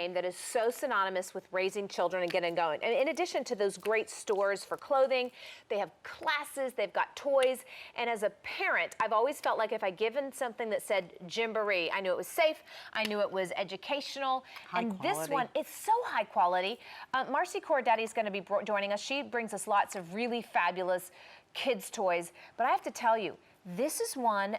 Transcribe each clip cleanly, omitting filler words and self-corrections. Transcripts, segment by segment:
name that is so synonymous with raising children and getting going. And in addition to those great stores for clothing, they have classes, they've got toys. And as a parent, I've always felt like if I given something that said Gymboree, I knew it was safe, I knew it was educational. This one, it's so high quality. Marcy Corradaddy is going to be joining us. She brings us lots of really fabulous kids' toys. But I have to tell you, this is one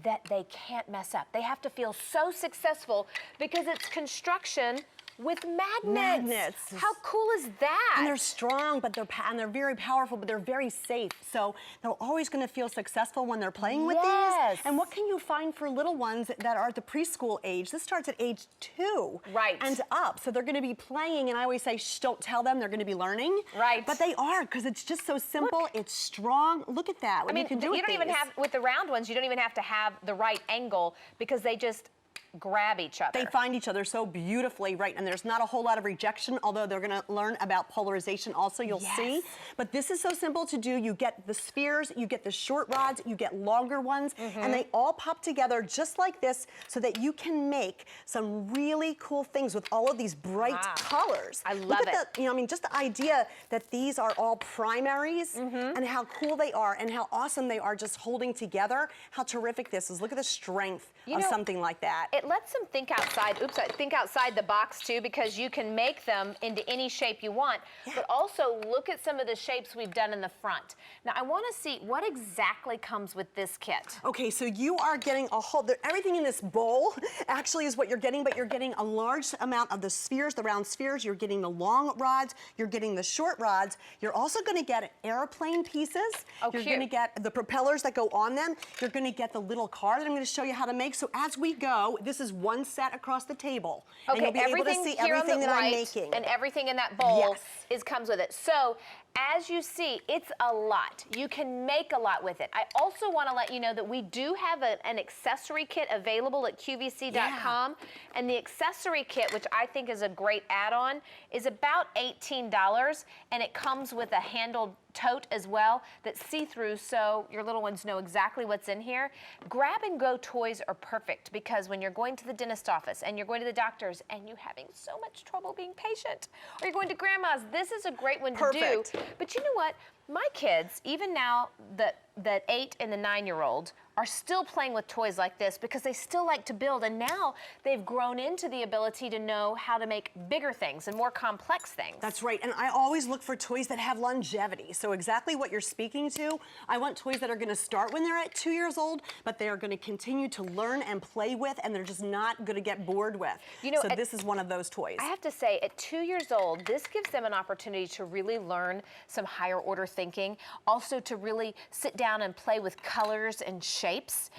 that they can't mess up. They have to feel so successful because it's construction with magnets. How cool is that? And they're strong, but they're very powerful, but they're very safe. So they're always going to feel successful when they're playing with these. And what can you find for little ones that are at the preschool age? This starts at age 2 and up. So they're going to be playing, and I always say, shh, don't tell them. They're going to be learning. But they are, because it's just so simple. It's strong. Look at that. What you can do with don't even have, with the round ones, you don't even have to have the right angle because they just grab each other. They find each other so beautifully, and there's not a whole lot of rejection, although they're going to learn about polarization also, you'll see. But this is so simple to do. You get the spheres, you get the short rods, you get longer ones, and they all pop together just like this so that you can make some really cool things with all of these bright colors. I love it. You know, I mean, just the idea that these are all primaries and how cool they are and how awesome they are just holding together, how terrific this is. Look at the strength of something like that. It lets them think outside, think outside the box too, because you can make them into any shape you want, but also look at some of the shapes we've done in the front. Now I want to see what exactly comes with this kit. Okay, so you are getting a whole, everything in this bowl actually is what you're getting, but you're getting a large amount of the spheres, the round spheres, you're getting the long rods, you're getting the short rods, you're also going to get airplane pieces, you're going to get the propellers that go on them, you're going to get the little car that I'm going to show you how to make. So as we go, this is one set across the table. Okay, and you'll be able to see everything that I'm making. And everything in that bowl comes with it. So as you see, it's a lot. You can make a lot with it. I also want to let you know that we do have an accessory kit available at QVC.com. And the accessory kit, which I think is a great add-on, is about $18. And it comes with a handled tote as well that's see-through, so your little ones know exactly what's in here. Grab and go toys are perfect because when you're going to the dentist office and you're going to the doctors and you're having so much trouble being patient, or you're going to grandma's, this is a great one to do. But you know what? My kids, even now, the 8 and the 9-year-old, are still playing with toys like this because they still like to build, and now they've grown into the ability to know how to make bigger things and more complex things. That's right, and I always look for toys that have longevity. So exactly what you're speaking to, I want toys that are going to start when they're at 2 years old, but they are going to continue to learn and play with, and they're just not going to get bored with. You know, so this is one of those toys. I have to say, at 2 years old, this gives them an opportunity to really learn some higher order thinking, also to really sit down and play with colors and shapes.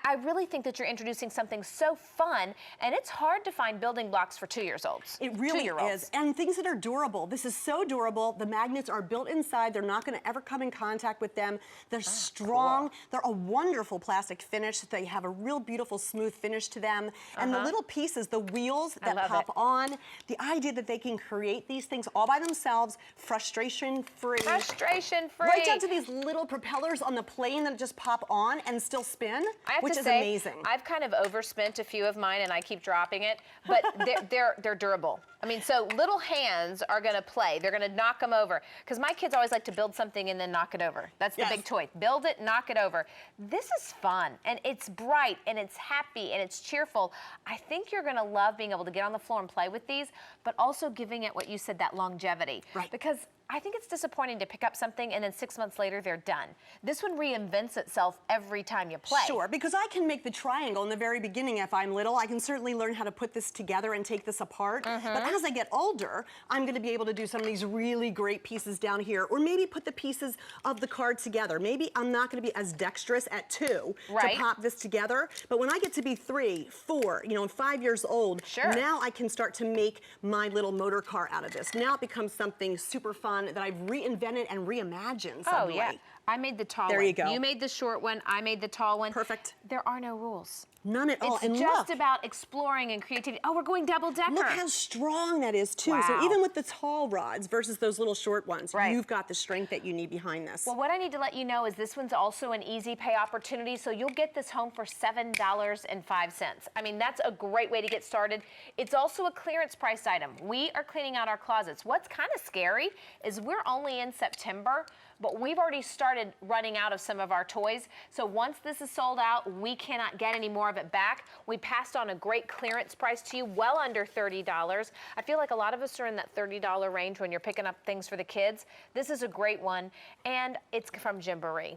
I really think that you're introducing something so fun, and it's hard to find building blocks for 2-year-olds. It really is, and things that are durable. This is so durable. The magnets are built inside. They're not going to ever come in contact with them. They're strong. They're a wonderful plastic finish. They have a real beautiful, smooth finish to them. And the little pieces, the wheels that pop on, the idea that they can create these things all by themselves, frustration-free. Frustration-free. Right down to these little propellers on the plane that just pop on and still spin. Which is amazing. I've kind of overspent a few of mine and I keep dropping it, but they're durable. I mean, so little hands are going to play. They're going to knock them over. Because my kids always like to build something and then knock it over. That's the big toy. Build it, knock it over. This is fun, and it's bright, and it's happy, and it's cheerful. I think you're going to love being able to get on the floor and play with these, but also giving it what you said, that longevity. Because I think it's disappointing to pick up something and then 6 months later they're done. This one reinvents itself every time you play. Sure, because I can make the triangle in the very beginning if I'm little. I can certainly learn how to put this together and take this apart. But as I get older, I'm going to be able to do some of these really great pieces down here, or maybe put the pieces of the card together. Maybe I'm not going to be as dexterous at 2 to pop this together, but when I get to be 3, 4, you know, and 5 years old, now I can start to make my little motor car out of this. Now it becomes something super fun that I've reinvented and reimagined suddenly. I made the tall one. There you go. You made the short one, I made the tall one. Perfect. it. There are no rules. None at all. It's And just look, about exploring and creativity. Oh, we're going double decker. look how strong that is too. Wow. So even with the tall rods versus those little short ones, Right. you've got the strength that you need behind this. Well, what I need to let you know is this one's also an easy pay opportunity, so you'll get this home for $7.05. I mean, that's a great way to get started. It's also a clearance price item. We are cleaning out our closets. What's kind of scary is we're only in September, but we've already started running out of some of our toys. So once this is sold out, we cannot get any more of it back. We passed on a great clearance price to you, well under $30. I feel like a lot of us are in that $30 range when you're picking up things for the kids. This is a great one, and it's from Gymboree.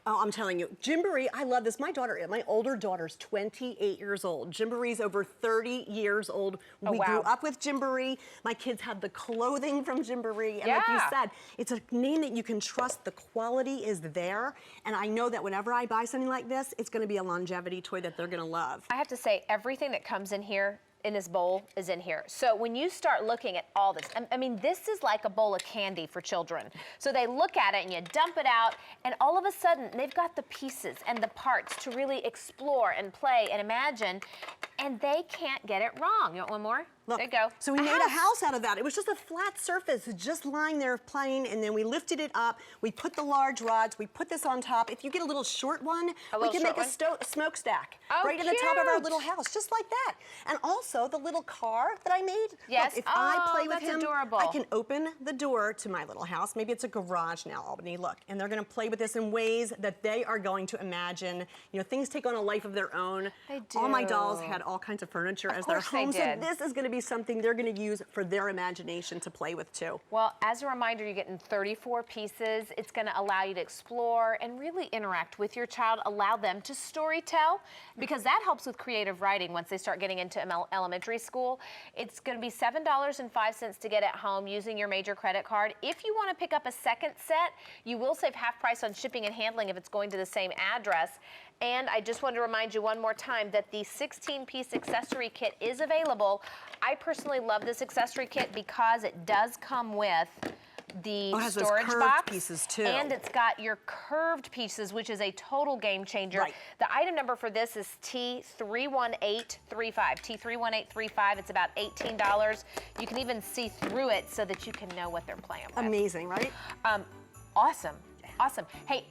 Oh, I'm telling you, Gymboree, I love this. My older daughter's 28 years old. Gymboree's over 30 years old. Oh, We wow. grew up with Gymboree. My kids had the clothing from Gymboree. And like you Yeah. said, it's a name that you can trust. The quality is there. And I know that whenever I buy something like this, it's going to be a longevity toy that they're going to love. I have to say, everything that comes in here, in this bowl, is in here. So when you start looking at all this, I mean, this is like a bowl of candy for children. So they look at it and you dump it out, and all of a sudden, they've got the pieces and the parts to really explore and play and imagine, and they can't get it wrong. You want one more? Look, There you go. so we made a house out of that. It was just a flat surface, just lying there plain, and then we lifted it up. We put the large rods. We put this on top. If you get a little short one, we can make a smokestack Oh, right in the top of our cute. little house, just like that. And also the little car that I made. Yes. Look, if I play with that's him, adorable. I can open the door to my little house. Maybe it's a garage now, Albany. Look, and they're going to play with this in ways that they are going to imagine. You know, things take on a life of their own. They All my do. dolls had all kinds of furniture as their course they home. So did. this is going to be something they're going to use for their imagination to play with too. Well, as a reminder, you're getting 34 pieces. It's going to allow you to explore and really interact with your child, allow them to story tell, because that helps with creative writing once they start getting into elementary school. It's going to be $7.05 to get it home using your major credit card. If you want to pick up a second set, you will save half price on shipping and handling if it's going to the same address. And I just wanted to remind you one more time that the 16-piece accessory kit is available. I personally love this accessory kit because it does come with the has those storage curved box pieces, too. and it's got your curved pieces, which is a total game changer. Right. The item number for this is T31835. T31835. It's about $18. You can even see through it so that you can know what they're playing with. Amazing, right? Awesome. Awesome. Hey,